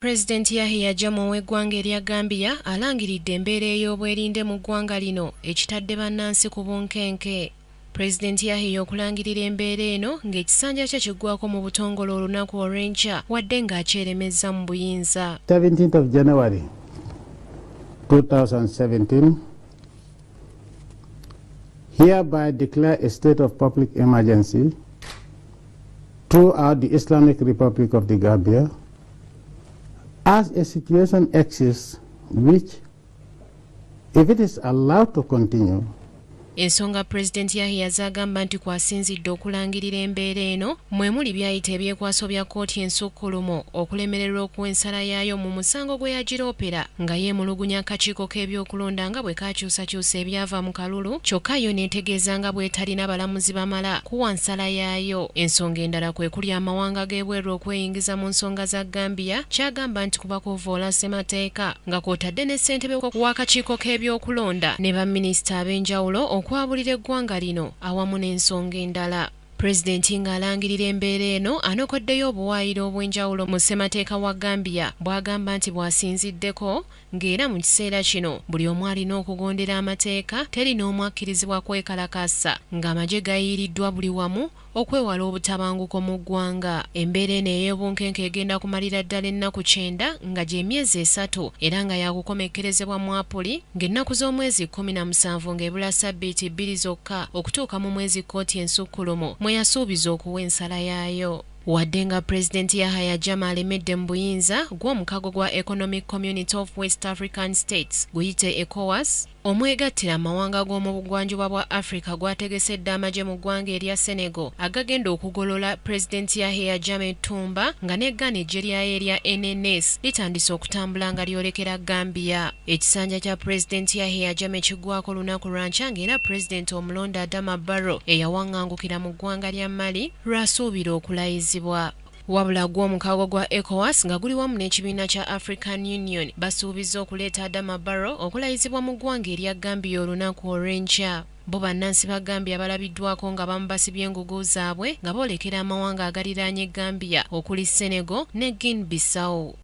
President Yahya Jammeh w'eggwanga erya Gambia alangiridde embeera ey'obwerinde mu ggwanga lino ekitadde bannansi ku bunkenke. President Yahya okulangirira embeera eno ng'ekisanja kye kiggwako mu butongole olunaku olw'enkya wadde ng'akyeremezza mu buyinza. 17th of January 2017 hereby declare a state of public emergency throughout the Islamic Republic of the Gambia as a situation exists which, if it is allowed to continue, ensonga President Yahya zagamba nti kwasinzidde okulangirira embeera eno mwe muli byayita ebyekwaso bya kkooti ensukkulumu okulemererwa okuw'ensala yaayo mu musango gwe yagiroopera nga yeemulugunya akakiiko k'ebyokulonda nga bwe kakyusakyusa ebyava mu kalulu kyokka yo neetegeeza nga bw'etalina balamuzi bamala kuwa nsala yaayo. Ensonga endala kwe kuli amawanga g'ebweru okweyingiza mu nsonga za Gambia kyagamba nti kuba kuvvoola ssemateeka nga kw'otadde ne ssentebe w'akakiiko k'ebyokulonda ne baminisita ab'enjawulo okwabulira eggwanga lino awamu n'ensonga endala. Pulezidenti ng'alangirira embeera eno anokoddeyo obuwaayiro obw'enjawulo mu ssemateeka wa Gambia bw'agamba nti bw'asinziddeko ng'era mu kiseera kino buli omu alina okugondera amateeka teri n'omu akkirizibwa kwekalakaasa ng'amagye gayiiriddwa buli wamu okwewala obutabanguko mu ggwanga. Embeera eno ey'obunkenke egenda kumalira ddala ennaku 9 nga gy'emyezi 3 era nga yakukomekkerezebwa mu Apuli ng'ennaku z'omwezi 17 ng'ebula ssabbiiti 2 zokka okutuuka mu mwezi kkooti ensukkulumu mwe yasuubiza okuwa ensala yaayo. Wadde nga President Yahya Jammeh alemedde mu buyinza gw'omukago gwa Economic Community of West African States guyite ECOWAS omwegattira amawanga g'omu bugwanjuba bwa Africa gwategesedde amagye mu ggwanga erya Senegal agagenda okugolola President Yahya Jammeh ettumba nga n'eggana eggye erya NNS litandise okutambula nga lyolekera Gambia. Ekisanja kya President Yahya Jammeh kiggwako lunaku lwa nkya ng'era President omulonde Adama Barrow eyawaŋŋangukira mu ggwanga lya Mali lw'asuubira okulayizibwa. Wabula gw'omukago gwa ECOWAS nga guli wamu n'ekibiina kya African Union basuubiza okuleeta Adama Barrow okulayizibwa mu ggwanga erya Gambia olunaku olw'enkya. Bo bannansi ba Gambia balabiddwako nga bamu basibye engugu zaabwe nga boolekera amawanga agaliraanye Gambia okuli Senegal ne Guinea Bissau.